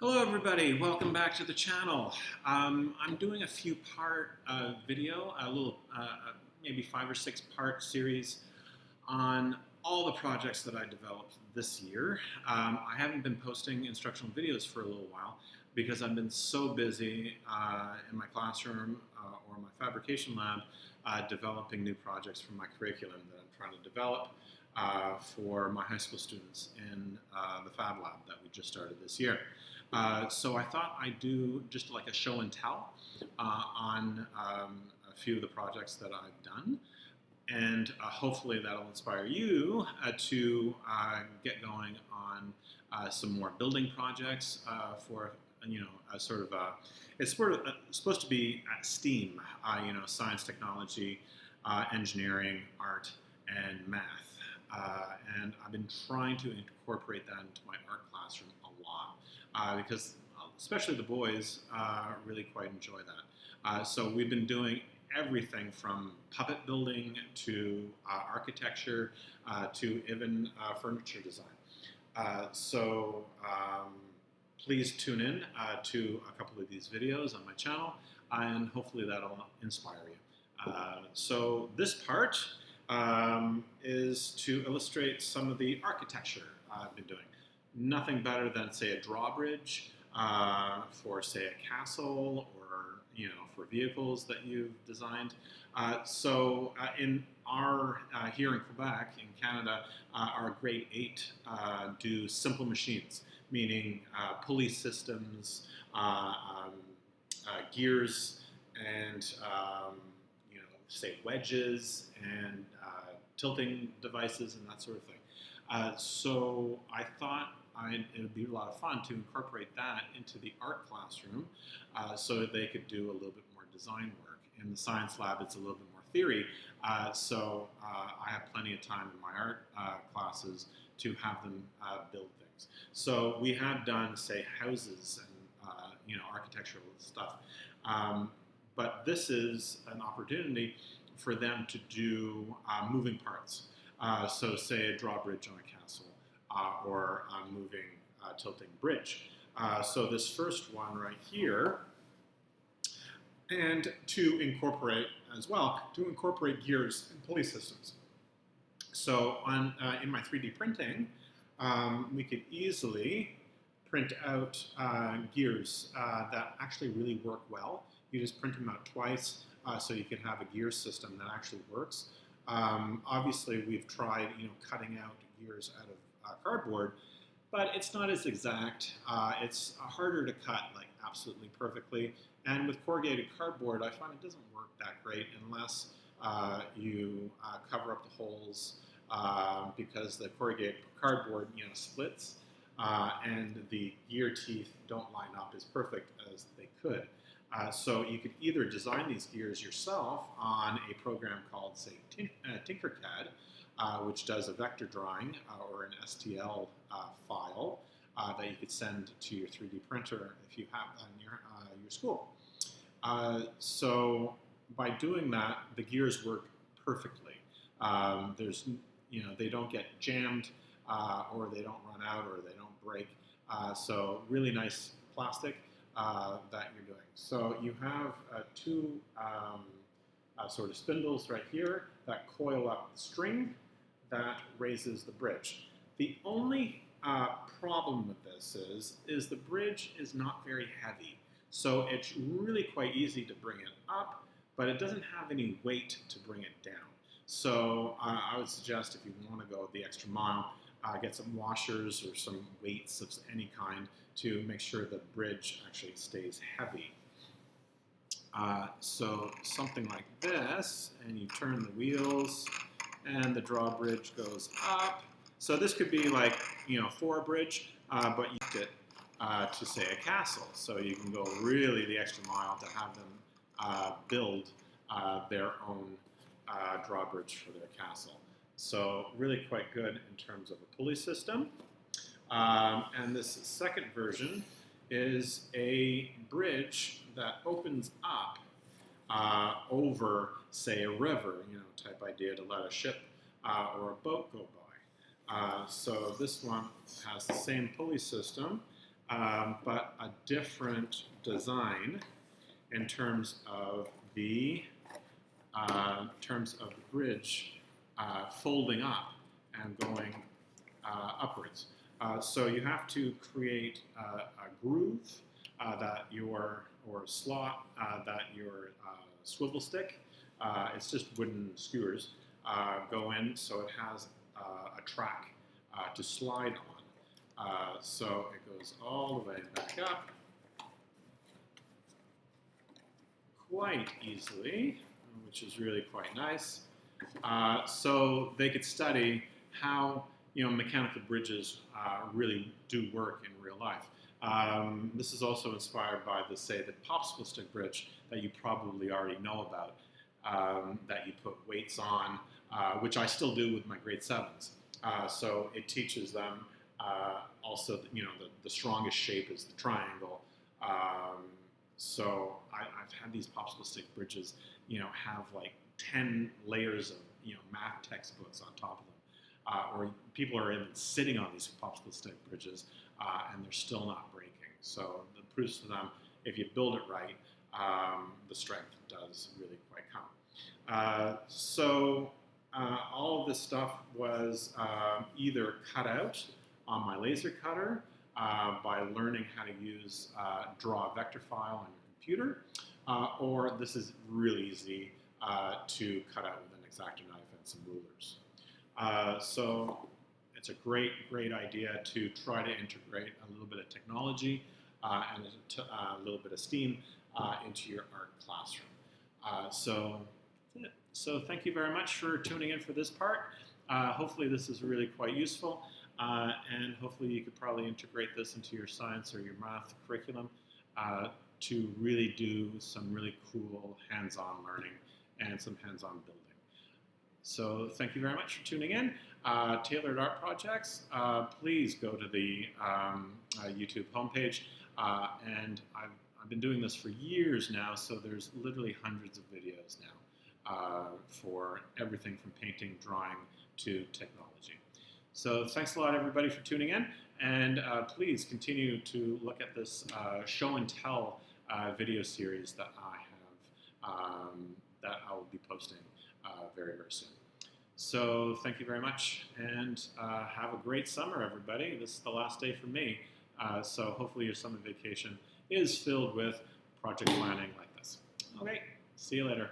Hello everybody, welcome back to the channel. I'm doing a few part video, a little maybe 5 or 6 part series on all the projects that I developed this year. I haven't been posting instructional videos for a little while because I've been so busy in my classroom or my fabrication lab developing new projects for my curriculum that I'm trying to develop for my high school students in the FabLab that we just started this year. So I thought I'd do just like a show and tell on a few of the projects that I've done, and hopefully that'll inspire you to get going on some more building projects for a sort of it's supposed to be STEAM, science, technology, engineering, art, and math. And I've been trying to incorporate that into my art classroom a lot because especially the boys really quite enjoy that. So we've been doing everything from puppet building to architecture to even furniture design. So please tune in to a couple of these videos on my channel, and hopefully that'll inspire you. So this part is to illustrate some of the architecture I've been doing. Nothing better than, say, a drawbridge for, say, a castle, or for vehicles that you've designed. So in our here in Quebec, in Canada, our grade 8 do simple machines, meaning pulley systems, gears, and say wedges and tilting devices and that sort of thing. So I thought it would be a lot of fun to incorporate that into the art classroom so that they could do a little bit more design work. In the science lab, it's a little bit more theory, so I have plenty of time in my art classes to have them build things. So we have done, say, houses and architectural stuff. But this is an opportunity for them to do moving parts. So say a drawbridge on a castle or a moving tilting bridge. So this first one right here, and to incorporate as well, to incorporate gears and pulley systems. So in my 3D printing, we could easily print out gears that actually really work well. You just print them out twice, so you can have a gear system that actually works. Obviously, we've tried, cutting out gears out of cardboard, but it's not as exact. It's harder to cut like absolutely perfectly. And with corrugated cardboard, I find it doesn't work that great unless you cover up the holes because the corrugated cardboard, splits, and the gear teeth don't line up as perfect as they could. So you could either design these gears yourself on a program called, say, Tinkercad, which does a vector drawing or an STL file that you could send to your 3D printer if you have on your school. So by doing that, the gears work perfectly. They don't get jammed, or they don't run out, or they don't break. So really nice plastic that you're doing. So you have two sort of spindles right here that coil up the string that raises the bridge. The only problem with this is the bridge is not very heavy. So it's really quite easy to bring it up, but it doesn't have any weight to bring it down. So I would suggest, if you want to go the extra mile, get some washers or some weights of any kind to make sure the bridge actually stays heavy. So something like this, and you turn the wheels, and the drawbridge goes up. So this could be like, for a bridge, but you use it to, say, a castle. So you can go really the extra mile to have them build their own drawbridge for their castle. So really quite good in terms of a pulley system. And this second version is a bridge that opens up over, say, a river, type idea to let a ship or a boat go by. So this one has the same pulley system, but a different design in terms of the bridge folding up and going upwards. So you have to create a groove or a slot that your swivel stick, it's just wooden skewers, go in, so it has a track to slide on. So it goes all the way back up quite easily, which is really quite nice. So they could study how mechanical bridges really do work in real life. This is also inspired by the popsicle stick bridge that you probably already know about, that you put weights on, which I still do with my grade 7s. So it teaches them also, the strongest shape is the triangle. So I've had these popsicle stick bridges, have like 10 layers of, math textbooks on top of them. Or people are even sitting on these popsicle stick bridges and they're still not breaking. So the proofs to them, if you build it right, the strength does really quite come. So all of this stuff was either cut out on my laser cutter by learning how to use draw a vector file on your computer, or this is really easy to cut out with an X-Acto knife and some rulers. So it's a great idea to try to integrate a little bit of technology and a little bit of STEAM into your art classroom. So thank you very much for tuning in for this part. Hopefully this is really quite useful, and hopefully you could probably integrate this into your science or your math curriculum to really do some really cool hands-on learning and some hands-on building. So thank you very much for tuning in. Tailored Art Projects, please go to the YouTube homepage, and I've been doing this for years now, so there's literally hundreds of videos now for everything from painting, drawing, to technology. So thanks a lot, everybody, for tuning in, and please continue to look at this show and tell video series that I have, that I will be posting very soon. So thank you very much, and have a great summer, everybody. This is the last day for me, so hopefully your summer vacation is filled with project planning like this. Okay, see you later.